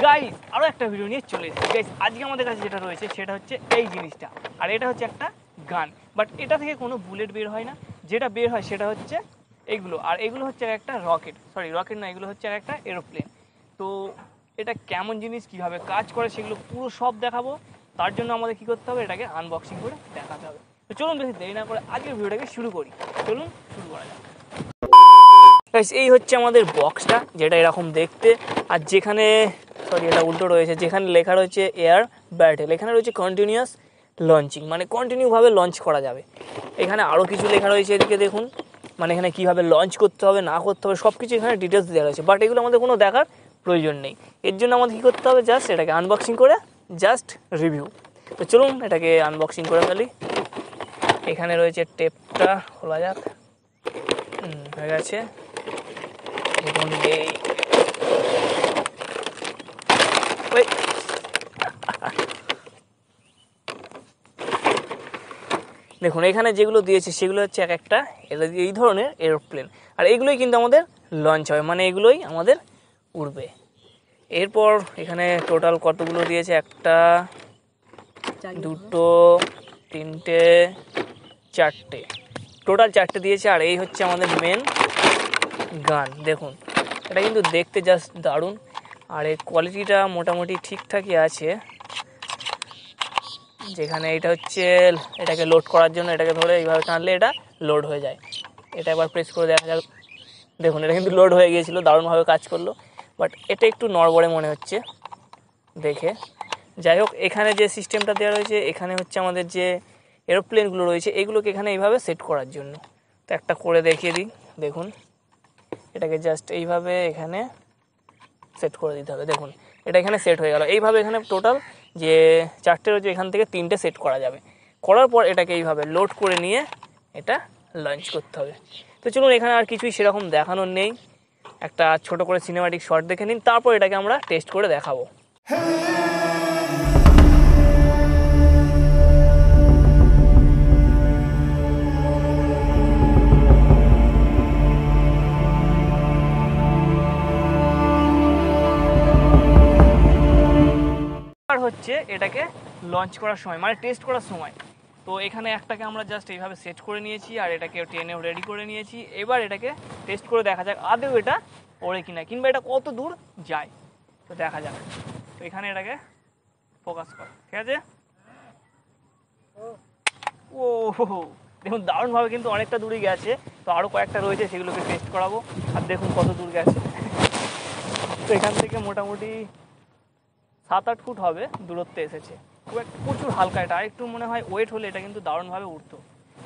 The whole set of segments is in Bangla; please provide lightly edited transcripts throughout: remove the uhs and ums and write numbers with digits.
গাইস আরও একটা ভিডিও নিয়ে চলে এসেছি গাইস। আজকে আমাদের কাছে যেটা রয়েছে সেটা হচ্ছে এই জিনিসটা, আর এটা হচ্ছে একটা গান, বাট এটা থেকে কোনো বুলেট বের হয় না। যেটা বের হয় সেটা হচ্ছে এইগুলো, আর এগুলো হচ্ছে একটা রকেট না, এগুলো হচ্ছে একটা এরোপ্লেন। তো এটা কেমন জিনিস, কীভাবে কাজ করে সেগুলো পুরো সব দেখাবো। তার জন্য আমাদের কী করতে হবে, এটাকে আনবক্সিং করে দেখাতে হবে। তো চলুন বেশি দেরি না করে আজকের ভিডিওটাকে শুরু করি। চলুন শুরু করা যাক। এই হচ্ছে আমাদের বক্সটা, যেটা এরকম দেখতে, আর যেখানে এটা উল্টো রয়েছে, যেখানে লেখা রয়েছে এয়ার ব্যাটেল, এখানে রয়েছে কন্টিনিউয়াস লঞ্চিং, মানে কন্টিনিউভাবে লঞ্চ করা যাবে। এখানে আরও কিছু লেখা রয়েছে, এদিকে দেখুন, মানে এখানে কীভাবে লঞ্চ করতে হবে না করতে হবে সব কিছু এখানে ডিটেলস দেওয়া রয়েছে, বাট এগুলো আমাদের কোনো দেখার প্রয়োজন নেই। এর জন্য আমাদের কী করতে হবে, জাস্ট এটাকে আনবক্সিং করে জাস্ট রিভিউ। তো চলুন এটাকে আনবক্সিং করে ফেলি। এখানে রয়েছে টেপটা, খোলা যাক। হয়ে গেছে। দেখুন দেখুন এখানে যেগুলো দিয়েছে সেগুলো হচ্ছে এক একটা এই ধরনের এরোপ্লেন, আর এগুলোই কিন্তু আমাদের লঞ্চ হবে, মানে এগুলোই আমাদের উড়বে। এরপর এখানে টোটাল কতগুলো দিয়েছে, একটা, দুটো, তিনটে, চারটে, টোটাল চারটে দিয়েছে। আর এই হচ্ছে আমাদের মেন গান। দেখুন এটা কিন্তু দেখতে জাস্ট দারুণ, আর এর কোয়ালিটিটা মোটামুটি ঠিকঠাকই আছে। যেখানে এটা হচ্ছে এটাকে লোড করার জন্য, এটাকে ধরে এইভাবে টানলে এটা লোড হয়ে যায়। এটা একবার প্রেস করে দেখা যাক। দেখুন এটা কিন্তু লোড হয়ে গিয়েছিলো, দারুণভাবে কাজ করলো, বাট এটা একটু নড়বড়ে মনে হচ্ছে দেখে। যাই হোক, এখানে যে সিস্টেমটা দেওয়া রয়েছে, এখানে হচ্ছে আমাদের যে এরোপ্লেনগুলো রয়েছে এগুলোকে এখানে এইভাবে সেট করার জন্য। তো একটা করে দেখিয়ে দিই। দেখুন এটাকে জাস্ট এইভাবে এখানে সেট করে দিতে হবে। দেখুন এটা এখানে সেট হয়ে গেল। এইভাবে এখানে টোটাল যে চারটে রয়েছে এখান থেকে তিনটে সেট করা যাবে। করার পর এটাকে এইভাবে লোড করে নিয়ে এটা লঞ্চ করতে হবে। তো চলুন, এখানে আর কিছুই সেরকম দেখানোর নেই, একটা ছোট করে সিনেমাটিক শট দেখে নিন, তারপর এটাকে আমরা টেস্ট করে দেখাবো। হচ্ছে এটাকে লঞ্চ করার সময়, মানে টেস্ট করার সময়, তো এখানে একটাকে আমরা জাস্ট এইভাবে সেট করে নিয়েছি, আর এটাকে টেনেও রেডি করে নিয়েছি। এবার এটাকে টেস্ট করে দেখা যাক আদৌ এটা ওড়ে কিনা, কিংবা এটা কত দূর যায়। তো দেখা যাক। তো এখানে এটাকে ফোকাস কর, ঠিক আছে। ও দেখুন দারুণভাবে কিন্তু অনেকটা দূরে গেছে। তো আরও কয়েকটা রয়েছে, সেগুলোকে টেস্ট করাবো। আর দেখুন কত দূর গেছে। তো এখান থেকে মোটামুটি 7-8 ফুট হবে দূরত্বে এসেছে। খুব একটা প্রচুর হালকা, এটা আরেকটু মনে হয় ওয়েট হলে এটা কিন্তু দারুণভাবে উঠতো।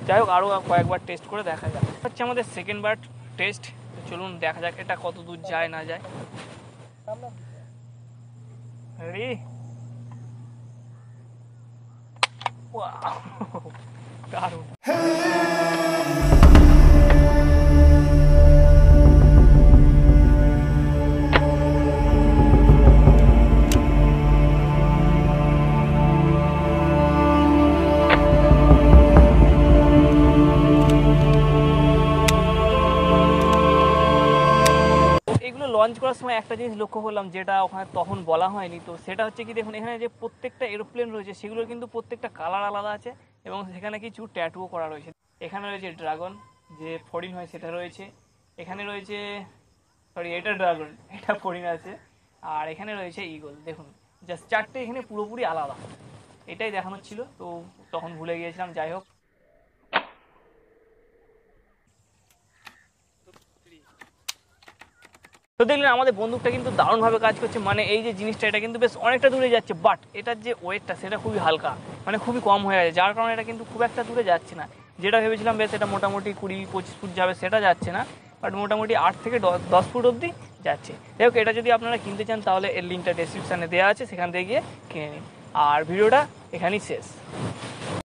যাই হোক, আরও কয়েকবার টেস্ট করে দেখা যাক। হচ্ছে আমাদের সেকেন্ড বার টেস্ট। চলুন দেখা যাক এটা কত দূর যায় না যায়। রেডি, ওয়াও দারুণ। লঞ্চ করার সময় একটা জিনিস লক্ষ্য করলাম, যেটা ওখানে তখন বলা হয়নি। তো সেটা হচ্ছে কি, দেখুন এখানে যে প্রত্যেকটা এরোপ্লেন রয়েছে সেগুলোর কিন্তু প্রত্যেকটা কালার আলাদা আছে, এবং সেখানে কিছু ট্যাটুও করা রয়েছে। এখানে রয়েছে ড্রাগন, যে ফড়িং হয় সেটা রয়েছে। এখানে রয়েছে এটা ড্রাগন, এটা ফড়িং আছে। আর এখানে রয়েছে ঈগল। দেখুন জাস্ট চারটে এখানে পুরোপুরি আলাদা। এটাই দেখানোর ছিল, তো তখন ভুলে গিয়েছিলাম। যাই হোক, তো দেখলেন আমাদের বন্দুকটা কিন্তু দারুণভাবে কাজ করছে। মানে এই যে জিনিসটা, এটা কিন্তু বেশ অনেকটা দূরে যাচ্ছে, বাট এটার যে ওয়েটটা সেটা খুবই হালকা, মানে খুবই কম হয়ে গেছে, যার কারণে এটা কিন্তু খুব একটা দূরে যাচ্ছে না। যেটা ভেবেছিলাম বেশ এটা মোটামুটি 20-25 ফুট যাবে, সেটা যাচ্ছে না, বাট মোটামুটি 8 থেকে 10 ফুট অবধি যাচ্ছে। যাই হোক, এটা যদি আপনারা কিনতে চান তাহলে এর লিঙ্কটা ডেসক্রিপশানে দেওয়া আছে, সেখান থেকে গিয়ে কিনে নিন। আর ভিডিওটা এখানেই শেষ।